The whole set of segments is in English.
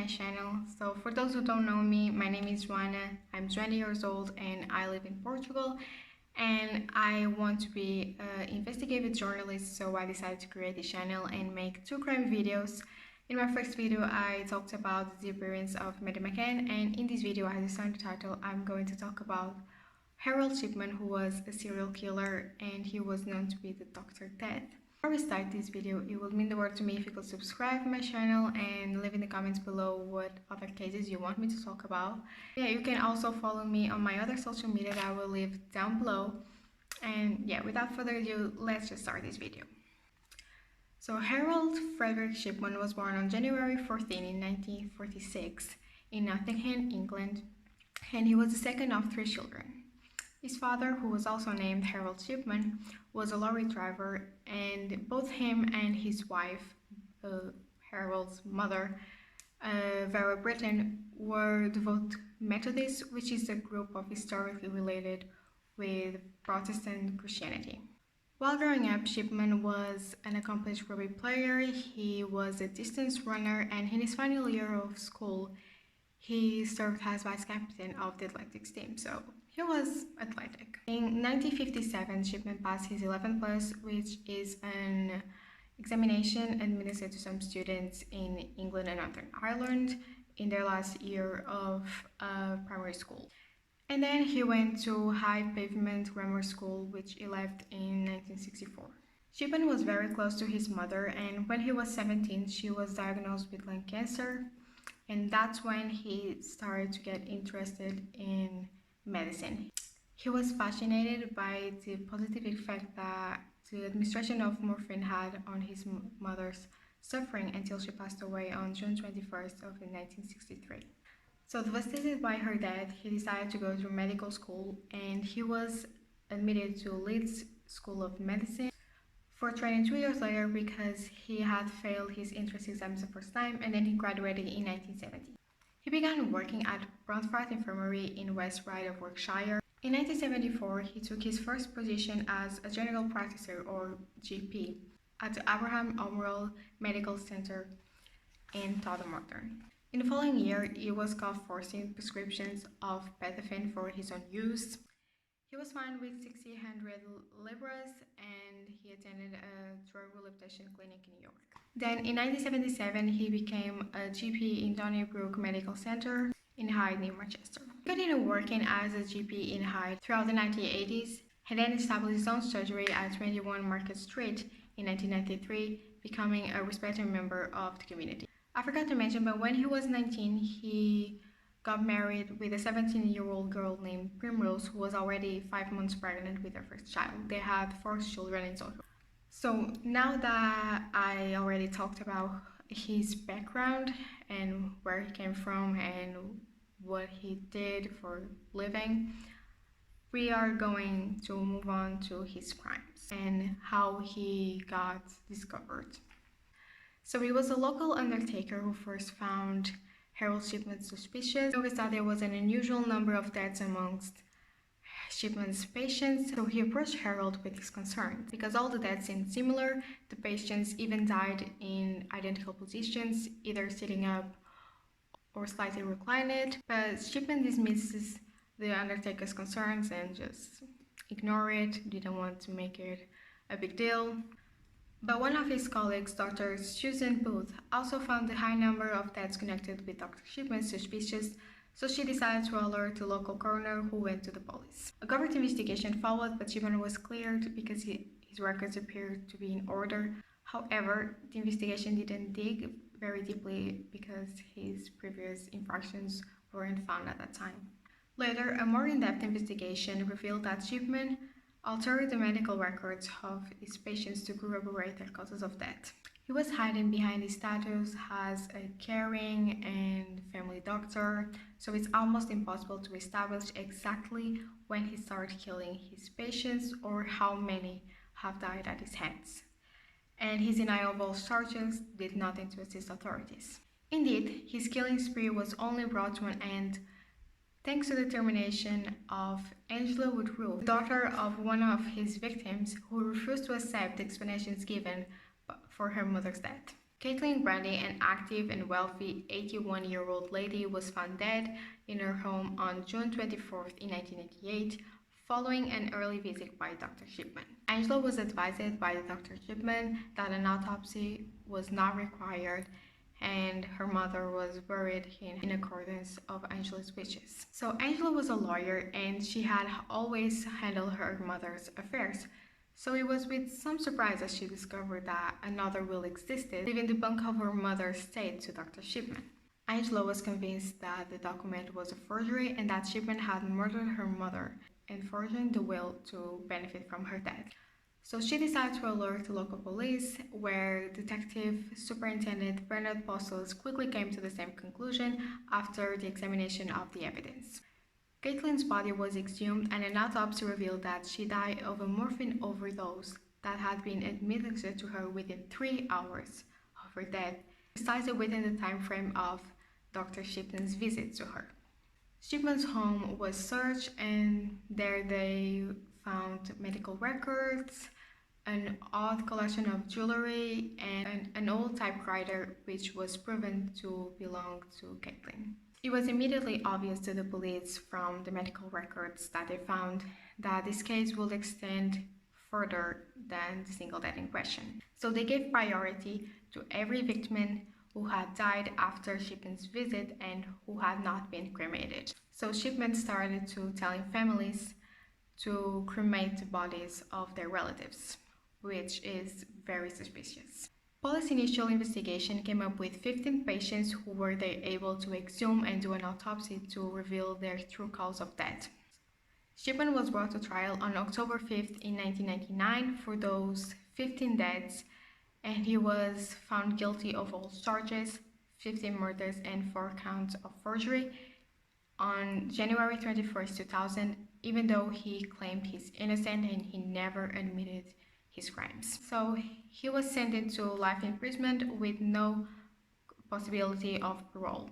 my channel. So for those who don't know me, my name is Joanna. I'm 20 years old and I live in Portugal, and I want to be an investigative journalist, so I decided to create this channel and make true crime videos. In my first video I talked about the disappearance of Maddie McCann, and in this video, as you saw in the title, I'm going to talk about Harold Shipman, who was a serial killer and he was known to be the Dr. Death. Before we start this video, it would mean the world to me if you could subscribe to my channel and leave in the comments below what other cases you want me to talk about. Yeah, you can also follow me on my other social media that I will leave down below. And yeah, without further ado, let's just start this video. So Harold Frederick Shipman was born on January 14 in 1946 in Nottingham, England, and he was the second of 3 children. His father, who was also named Harold Shipman, was a lorry driver, and both him and his wife, Harold's mother, Vera Britton, were devout Methodists, which is a group of historically related with Protestant Christianity. While growing up, Shipman was an accomplished rugby player. He was a distance runner, and in his final year of school, he served as vice captain of the athletics team, so he was athletic. In 1957, Shipman passed his 11th class, which is an examination administered to some students in England and Northern Ireland in their last year of primary school. And then he went to High Pavement Grammar School, which he left in 1964. Shipman was very close to his mother, and when he was 17, she was diagnosed with lung cancer, and that's when he started to get interested in medicine. He was fascinated by the positive effect that the administration of morphine had on his mother's suffering until she passed away on June 21st of 1963. So devastated by her death, he decided to go to medical school, and he was admitted to Leeds School of Medicine for training 2 years later because he had failed his entrance exams the first time, and then he graduated in 1970. He began working at Bromford Infirmary in West Ryde of Warwickshire. In 1974, he took his first position as a general practitioner, or GP, at the Abraham Umrell Medical Center in Todmorden. In the following year, he was caught forcing prescriptions of pethidine for his own use. He was fined with 600 libras, and he attended a drug rehabilitation clinic in New York. Then in 1977, he became a GP in Donnybrook Medical Center in Hyde near Manchester. He continued working as a GP in Hyde throughout the 1980s. He then established his own surgery at 21 Market Street in 1993, becoming a respected member of the community. I forgot to mention, but when he was 19, he got married with a 17-year-old girl named Primrose, who was already 5 months pregnant with their first child. They had 4 children in total. So now that I already talked about his background and where he came from and what he did for a living, we are going to move on to his crimes and how he got discovered. So he was a local undertaker who first found Harold Shipman suspicious. He noticed that there was an unusual number of deaths amongst Shipman's patients, so he approached Harold with his concerns. Because all the deaths seemed similar, the patients even died in identical positions, either sitting up or slightly reclined. But Shipman dismisses the undertaker's concerns and just ignored it, didn't want to make it a big deal. But one of his colleagues, Dr. Susan Booth, also found the high number of deaths connected with Dr. Shipman suspicious, so she decided to alert the local coroner, who went to the police. A government investigation followed, but Shipman was cleared because his records appeared to be in order. However, the investigation didn't dig very deeply because his previous infractions weren't found at that time. Later, a more in-depth investigation revealed that Shipman altered the medical records of his patients to corroborate their causes of death. He was hiding behind his status as a caring and family doctor, so it's almost impossible to establish exactly when he started killing his patients or how many have died at his hands. And his denial of all charges did nothing to assist authorities. Indeed, his killing spree was only brought to an end thanks to the determination of Angela Woodruff, daughter of one of his victims, who refused to accept the explanations given for her mother's death. Caitlin Brandy, an active and wealthy 81-year-old lady, was found dead in her home on June 24th in 1988 following an early visit by Dr. Shipman. Angela was advised by Dr. Shipman that an autopsy was not required and her mother was buried in accordance of Angela's wishes. So Angela was a lawyer and she had always handled her mother's affairs. So it was with some surprise that she discovered that another will existed, leaving the bunk of her mother's estate to Dr. Shipman. Angela was convinced that the document was a forgery and that Shipman had murdered her mother and forging the will to benefit from her death. So she decided to alert the local police, where Detective Superintendent Bernard Postos quickly came to the same conclusion after the examination of the evidence. Caitlin's body was exhumed and an autopsy revealed that she died of a morphine overdose that had been administered to her within 3 hours of her death, precisely within the time frame of Dr. Shipman's visit to her. Shipman's home was searched and there they found medical records, an odd collection of jewelry, and an old typewriter which was proven to belong to Caitlin. It was immediately obvious to the police from the medical records that they found that this case would extend further than the single death in question. So they gave priority to every victim who had died after Shipman's visit and who had not been cremated. So Shipman started to telling families to cremate the bodies of their relatives, which is very suspicious. Police initial investigation came up with 15 patients who were they able to exhume and do an autopsy to reveal their true cause of death. Shipman was brought to trial on October 5th in 1999 for those 15 deaths, and he was found guilty of all charges, 15 murders and 4 counts of forgery on January 21st, 2000, even though he claimed he's innocent and he never admitted his crimes. So he was sentenced to life imprisonment with no possibility of parole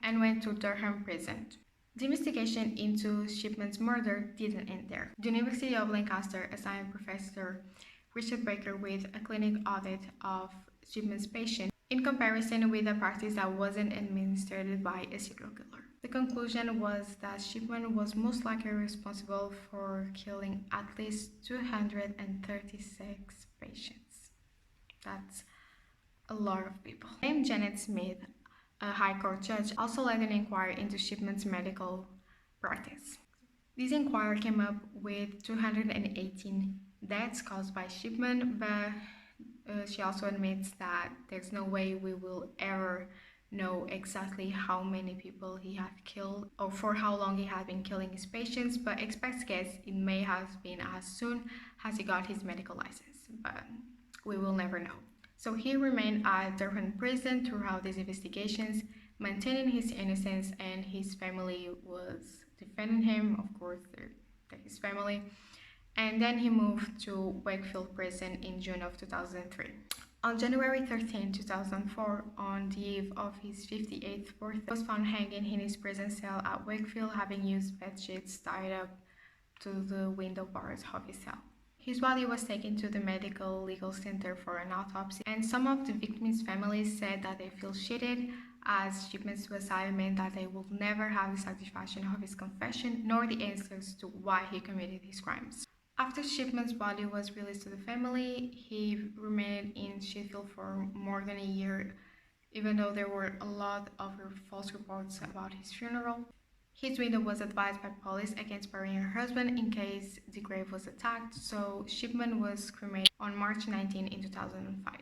and went to Durham prison. The investigation into Shipman's murder didn't end there. The University of Lancaster assigned Professor Richard Baker with a clinic audit of Shipman's patient in comparison with a practice that wasn't administered by a serial killer. The conclusion was that Shipman was most likely responsible for killing at least 236 patients. That's a lot of people. Named Janet Smith, a High Court judge, also led an inquiry into Shipman's medical practice. This inquiry came up with 218 deaths caused by Shipman, but she also admits that there's no way we will ever know exactly how many people he had killed or for how long he had been killing his patients, but expects guess it may have been as soon as he got his medical license, but we will never know. So he remained at Durham prison throughout these investigations, maintaining his innocence, and his family was defending him, of course, they're his family. And then he moved to Wakefield prison in June of 2003. On January 13, 2004, on the eve of his 58th birthday, he was found hanging in his prison cell at Wakefield, having used bed sheets tied up to the window bars of his cell. His body was taken to the Medical Legal Center for an autopsy, and some of the victims' families said that they feel cheated, as Shipman's suicide meant that they would never have the satisfaction of his confession nor the answers to why he committed his crimes. After Shipman's body was released to the family, he remained in Sheffield for more than a year, even though there were a lot of false reports about his funeral. His widow was advised by police against burying her husband in case the grave was attacked, so Shipman was cremated on March 19 in 2005.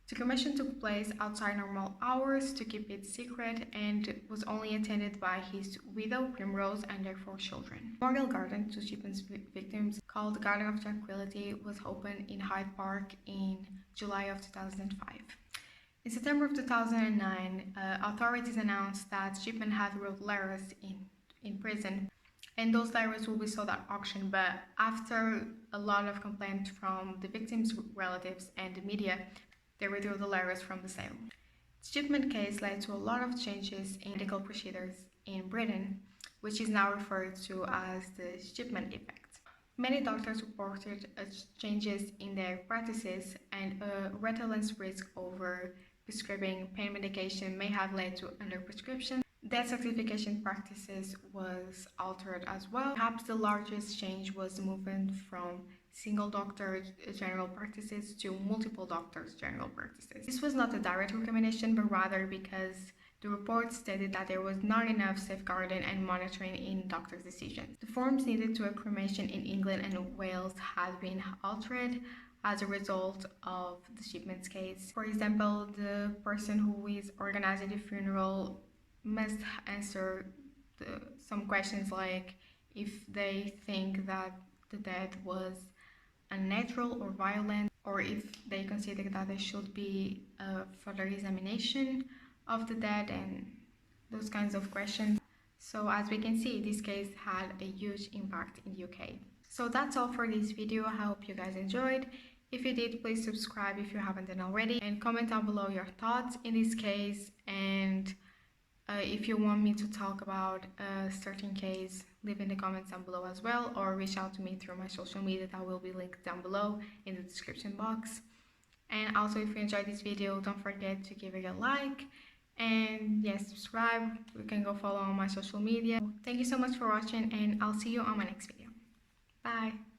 The cremation took place outside normal hours to keep it secret and was only attended by his widow, Primrose, and their 4 children. Memorial Garden to Shipman's victims, called the Garden of Tranquility, was opened in Hyde Park in July of 2005. In September of 2009, authorities announced that Shipman had wrote letters in prison, and those letters will be sold at auction, but after a lot of complaints from the victims' relatives and the media, they withdrew the letters from the sale. The Shipman case led to a lot of changes in medical procedures in Britain, which is now referred to as the Shipman effect. Many doctors reported changes in their practices and a relentless risk over prescribing pain medication may have led to underprescription. Debt certification practices was altered as well. Perhaps the largest change was the movement from single doctor general practices to multiple doctors general practices. This was not a direct recommendation, but rather because the report stated that there was not enough safeguarding and monitoring in doctors' decisions. The forms needed to a cremation in England and Wales had been altered as a result of the Shipman's case. For example, the person who is organizing the funeral must answer some questions like if they think that the death was unnatural or violent, or if they consider that there should be a further examination of the dead and those kinds of questions. So as we can see, this case had a huge impact in the UK. So that's all for this video. I hope you guys enjoyed. If you did, please subscribe if you haven't done already, and comment down below your thoughts in this case. And if you want me to talk about a certain case, leave in the comments down below as well, or reach out to me through my social media that will be linked down below in the description box. And also, if you enjoyed this video, don't forget to give it a like, and yes, subscribe. You can go follow on my social media. Thank you so much for watching, and I'll see you on my next video. Bye.